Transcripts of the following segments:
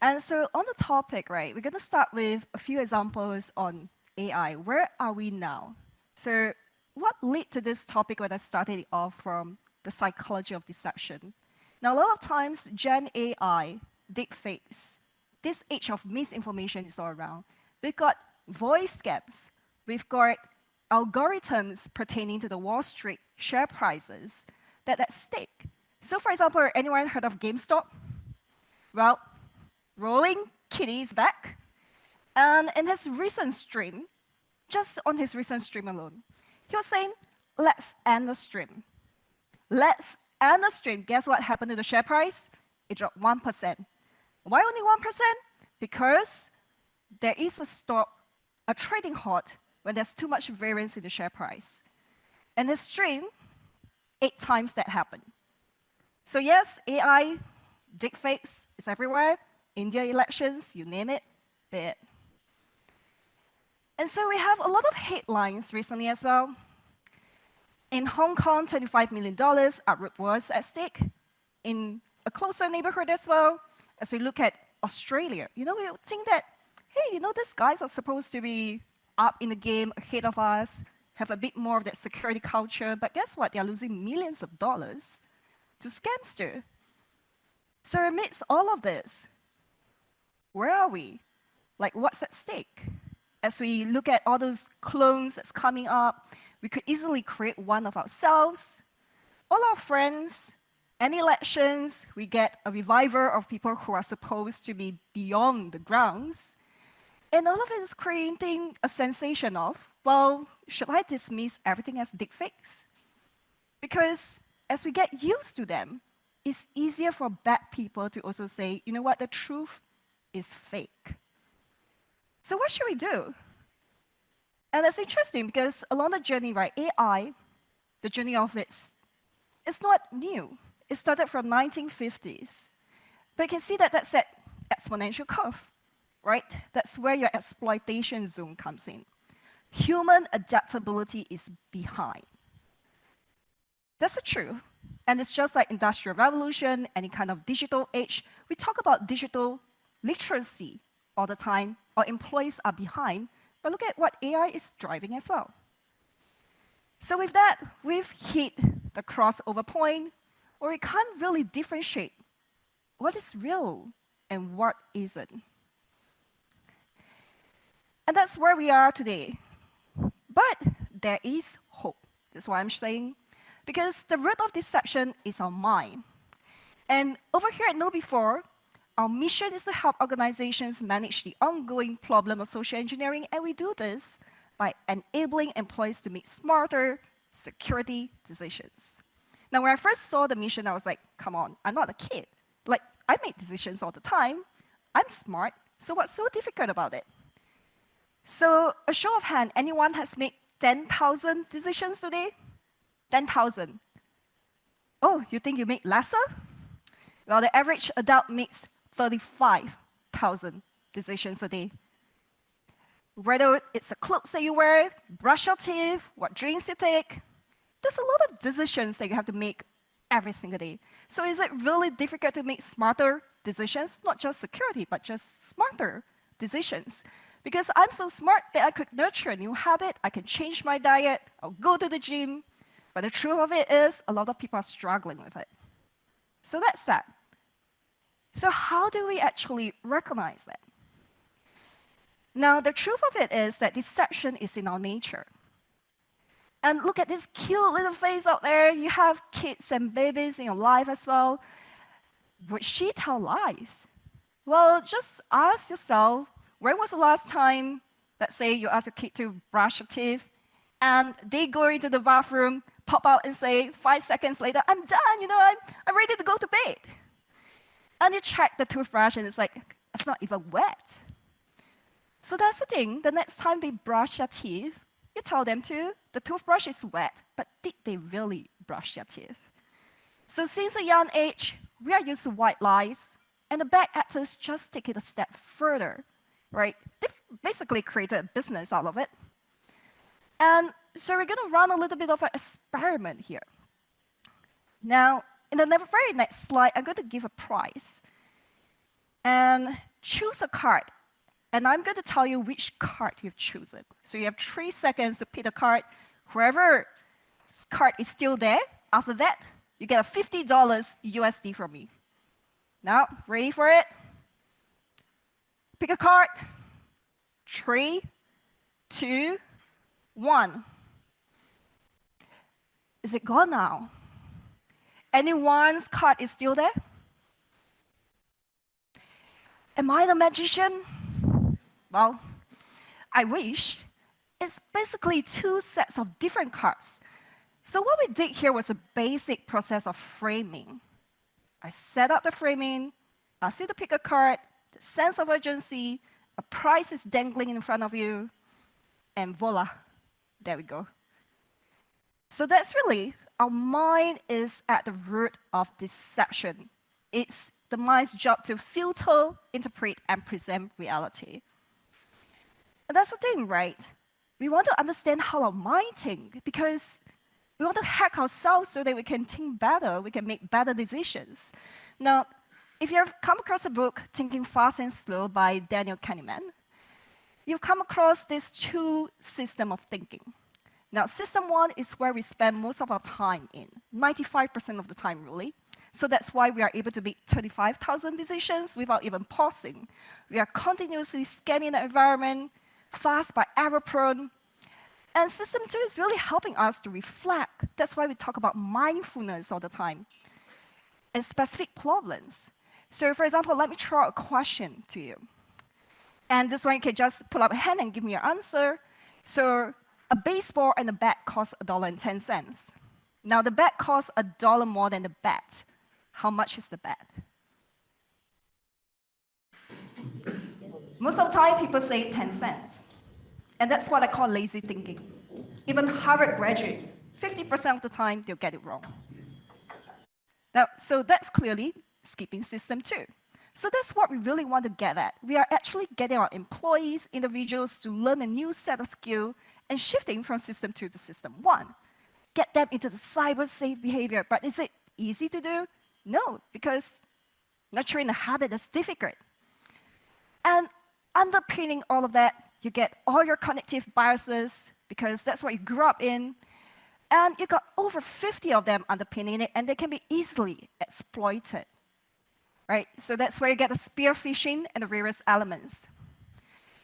And so on the topic, right, we're going to start with a few examples on AI. Where are we now? So what led to this topic when I started it off from the psychology of deception? Now, a lot of times, Gen AI, deepfakes, this age of misinformation is all around. We've got voice scams. We've got algorithms pertaining to the Wall Street share prices that at stake. So for example, anyone heard of GameStop? Well, Rolling Kitty is back. And in his recent stream, just on his recent stream alone, he was saying, let's end the stream. Let's end the stream. Guess what happened to the share price? It dropped 1%. Why only 1%? Because there is a trading halt when there's too much variance in the share price. In his stream, 8 times that happened. So yes, AI, deepfakes is everywhere. India elections, you name it, bit. And so we have a lot of headlines recently as well. In Hong Kong, $25 million outright was at stake. In a closer neighborhood as well, as we look at Australia, we think that, hey, these guys are supposed to be up in the game ahead of us, have a bit more of that security culture, but guess what? They're losing millions of dollars to scamsters. So amidst all of this, where are we? Like, what's at stake? As we look at all those clones that's coming up, we could easily create one of ourselves. All our friends, any elections, we get a reviver of people who are supposed to be beyond the grounds. And all of it is creating a sensation of, well, should I dismiss everything as deepfakes? Because as we get used to them, it's easier for bad people to also say, you know what, the truth is fake. So what should we do? And that's interesting because along the journey, right, AI, the journey of it's not new. It started from 1950s. But you can see that that's that exponential curve, right? That's where your exploitation zone comes in. Human adaptability is behind. That's the truth. And it's just like industrial revolution, any kind of digital age. We talk about digital literacy all the time. Our employees are behind. But look at what AI is driving as well. So with that, we've hit the crossover point where we can't really differentiate what is real and what isn't. And that's where we are today. But there is hope. That's why I'm saying. Because the root of deception is our mind. And over here at KnowBe4, our mission is to help organizations manage the ongoing problem of social engineering, and we do this by enabling employees to make smarter security decisions. Now, when I first saw the mission, I was like, come on, I'm not a kid. Like, I make decisions all the time. I'm smart, so what's so difficult about it? So, a show of hand, anyone has made 10,000 decisions today? 10,000. Oh, you think you make lesser? Well, the average adult makes 35,000 decisions a day. Whether it's the clothes that you wear, brush your teeth, what drinks you take, there's a lot of decisions that you have to make every single day. So is it really difficult to make smarter decisions? Not just security, but just smarter decisions. Because I'm so smart that I could nurture a new habit, I can change my diet, I'll go to the gym. But the truth of it is, a lot of people are struggling with it. So that's sad. So how do we actually recognize that? Now, the truth of it is that deception is in our nature. And look at this cute little face out there. You have kids and babies in your life as well. Would she tell lies? Well, just ask yourself, when was the last time, let's say you ask your kid to brush your teeth, and they go into the bathroom, pop out and say, 5 seconds later, I'm done, I'm ready to go to bed. And you check the toothbrush and it's like, it's not even wet. So that's the thing, the next time they brush their teeth, you tell them to, the toothbrush is wet, but did they really brush their teeth? So since a young age, we are used to white lies, and the bad actors just take it a step further, right? They've basically created a business out of it. And so we're going to run a little bit of an experiment here. Now, in the very next slide, I'm going to give a prize. and choose a card. And I'm going to tell you which card you've chosen. So you have 3 seconds to pick a card. Whoever card is still there, after that, you get a $50 USD from me. Now, ready for it? Pick a card. 3, 2, 1. Is it gone now? Anyone's card is still there? Am I the magician? Well, I wish. It's basically 2 sets of different cards. So what we did here was a basic process of framing. I set up the framing, asked you to pick a card, the sense of urgency, a prize is dangling in front of you, and voila, there we go. So that's really, our mind is at the root of deception. It's the mind's job to filter, interpret, and present reality. And that's the thing, right? We want to understand how our mind thinks because we want to hack ourselves so that we can think better, we can make better decisions. Now, if you've come across a book, Thinking Fast and Slow by Daniel Kahneman, you've come across these 2 systems of thinking. Now, system 1 is where we spend most of our time in, 95% of the time, really. So that's why we are able to make 35,000 decisions without even pausing. We are continuously scanning the environment, fast but error-prone. And system 2 is really helping us to reflect. That's why we talk about mindfulness all the time and specific problems. So for example, let me throw a question to you. And this one, you can just pull up a hand and give me your answer. So a baseball and a bat cost $1.10. Now the bat costs $1 more than the bat. How much is the bat? Most of the time, people say 10 cents. And that's what I call lazy thinking. Even Harvard graduates, 50% of the time, they'll get it wrong. Now, so that's clearly skipping system 2. So that's what we really want to get at. We are actually getting our employees, individuals to learn a new set of skills and shifting from system 2 to system 1. Get them into the cyber-safe behavior. But is it easy to do? No, because nurturing a habit is difficult. And underpinning all of that, you get all your cognitive biases, because that's what you grew up in. And you got over 50 of them underpinning it, and they can be easily exploited. Right? So that's where you get the spear phishing and the various elements.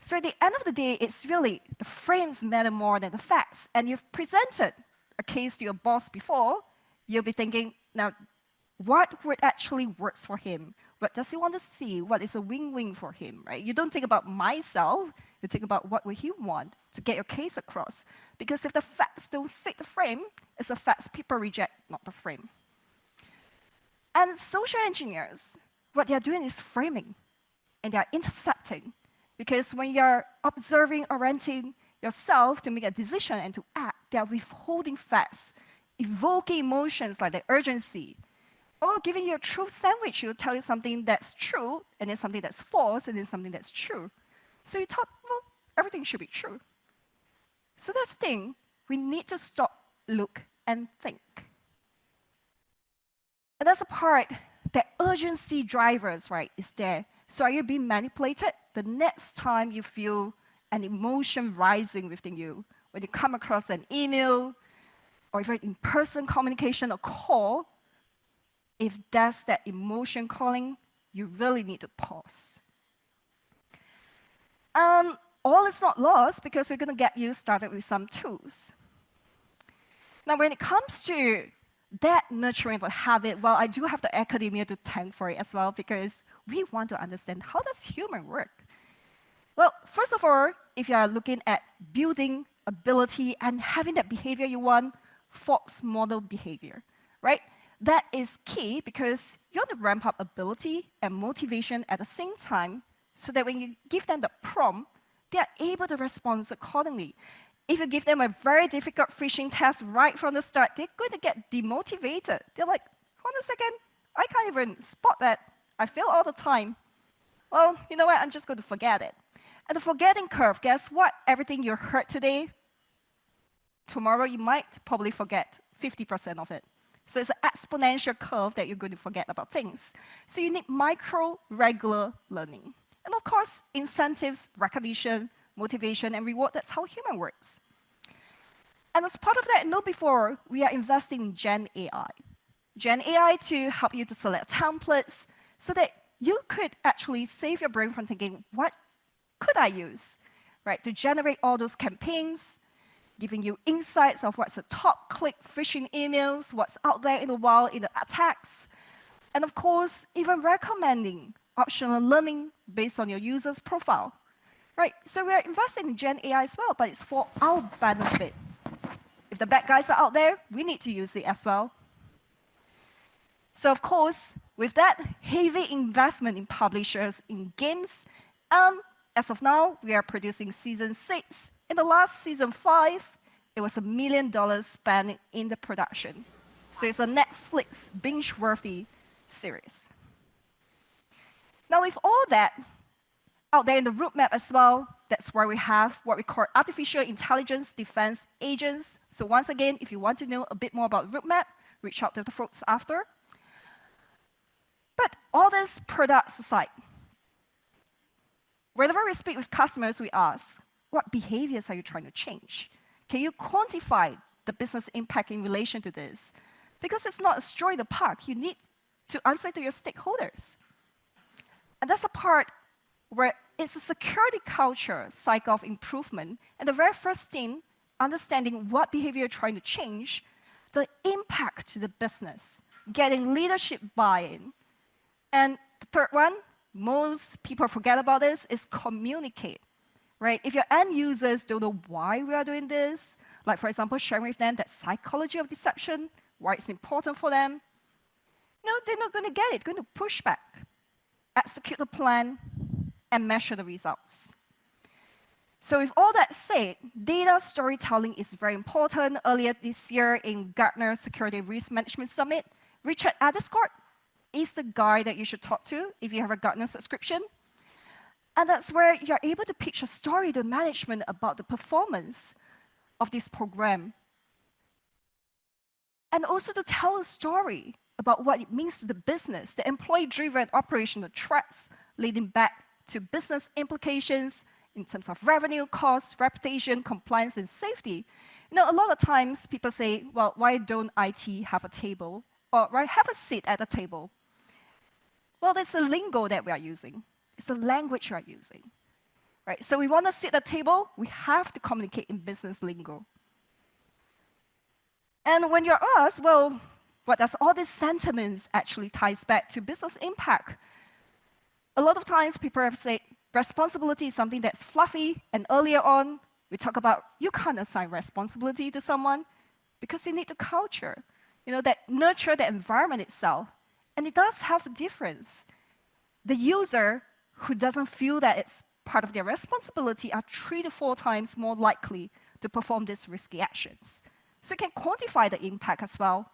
So at the end of the day, it's really the frames matter more than the facts. And you've presented a case to your boss before, you'll be thinking, now, what would actually works for him? What does he want to see? What is a win-win for him, right? You don't think about myself, you think about what would he want to get your case across. Because if the facts don't fit the frame, it's the facts people reject, not the frame. And social engineers, what they're doing is framing, and they're intercepting. Because when you're observing, orienting yourself to make a decision and to act, they're withholding facts, evoking emotions like the urgency, or giving you a truth sandwich. Will tell you something that's true, and then something that's false, and then something that's true. So you thought, well, everything should be true. So that's the thing. We need to stop, look, and think. And that's the part that urgency drivers, right, is there. So are you being manipulated? The next time you feel an emotion rising within you, when you come across an email, or even in-person communication or call, if that's that emotion calling, you really need to pause. All is not lost, because we're going to get you started with some tools. Now, when it comes to that nurturing of a habit, well, I do have the academia to thank for it as well, because we want to understand, how does human work? Well, first of all, if you are looking at building ability and having that behavior you want, Fox model behavior, right? That is key, because you want to ramp up ability and motivation at the same time, so that when you give them the prompt, they are able to respond accordingly. If you give them a very difficult phishing test right from the start, they're going to get demotivated. They're like, hold on a second, I can't even spot that. I fail all the time. Well, you know what, I'm just going to forget it. And the forgetting curve, guess what? Everything you heard today, tomorrow you might probably forget 50% of it. So it's an exponential curve that you're going to forget about things. So you need micro, regular learning. And of course, incentives, recognition, motivation, and reward, that's how human works. And as part of that, KnowBe4, we are investing in Gen AI. Gen AI to help you to select templates so that you could actually save your brain from thinking, what could I use, right, to generate all those campaigns, giving you insights of what's the top click phishing emails, what's out there in the wild in the attacks, and of course, even recommending optional learning based on your user's profile, right? So we are investing in Gen AI as well, but it's for our benefit. If the bad guys are out there, we need to use it as well. So of course, with that heavy investment in publishers, in games, as of now, we are producing season 6. In the last season 5, it was $1 million spent in the production. So it's a Netflix binge-worthy series. Now with all that out there in the roadmap as well, that's where we have what we call artificial intelligence defense agents. So once again, if you want to know a bit more about roadmap, reach out to the folks after. But all this products aside, whenever we speak with customers, we ask, what behaviors are you trying to change? Can you quantify the business impact in relation to this? Because it's not a stroll in the park. You need to answer to your stakeholders. And that's a part where it's a security culture cycle of improvement. And the very first thing, understanding what behavior you're trying to change, the impact to the business, getting leadership buy-in. And the third one, most people forget about this, is communicate, right? If your end users don't know why we are doing this, like for example, sharing with them that psychology of deception, why it's important for them, no, they're not going to get it, going to push back, execute the plan, and measure the results. So with all that said, data storytelling is very important. Earlier this year in Gartner Security Risk Management Summit, Richard Adescourt is the guy that you should talk to if you have a Gartner subscription. And that's where you're able to pitch a story to management about the performance of this program. And also to tell a story about what it means to the business, the employee-driven operational threats leading back to business implications in terms of revenue, cost, reputation, compliance, and safety. You know, a lot of times people say, well, why don't IT have a table? Or right, have a seat at the table. Well, there's a lingo that we are using. It's a language we are using. Right? So we want to sit at the table, we have to communicate in business lingo. And when you're asked, well, what does all these sentiments actually ties back to business impact? A lot of times people have said responsibility is something that's fluffy, and earlier on, we talk about you can't assign responsibility to someone because you need the culture, you know, that nurture the environment itself. And it does have a difference. The user who doesn't feel that it's part of their responsibility are 3 to 4 times more likely to perform these risky actions. So you can quantify the impact as well.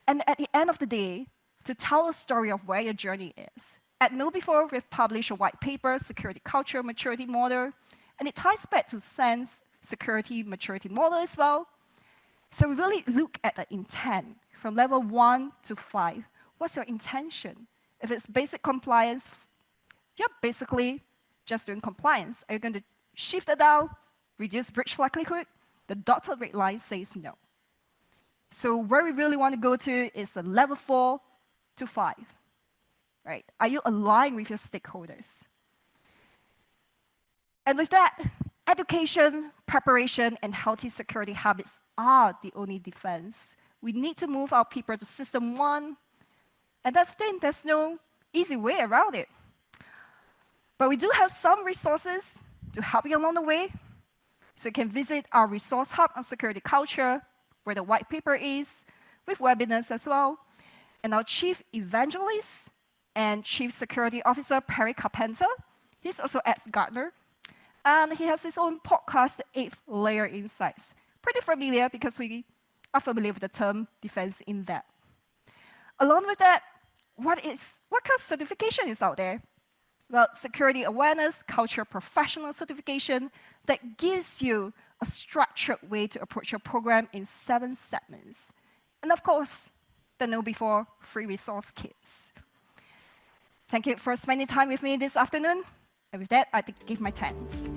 And at the end of the day, to tell a story of where your journey is. At KnowBe4, we've published a white paper, Security Culture Maturity Model, and it ties back to SANS Security Maturity Model as well. So we really look at the intent from level 1 to 5. What's your intention? If it's basic compliance, you're basically just doing compliance. Are you going to shift it down, reduce breach likelihood? The dotted red line says no. So where we really want to go to is a level 4 to 5. Right? Are you aligned with your stakeholders? And with that, education, preparation, and healthy security habits are the only defense. We need to move our people to system 1. And that's the thing, there's no easy way around it. But we do have some resources to help you along the way. So you can visit our resource hub on security culture, where the white paper is, with webinars as well. And our chief evangelist and chief security officer, Perry Carpenter, he's also at Gartner. And he has his own podcast, 8th Layer Insights. Pretty familiar because we are familiar with the term defense in that. Along with that, what kind of certification is out there? Well, security awareness, culture professional certification that gives you a structured way to approach your program in 7 segments. And of course, the KnowBe4 free resource kits. Thank you for spending time with me this afternoon. And with that, I give my thanks.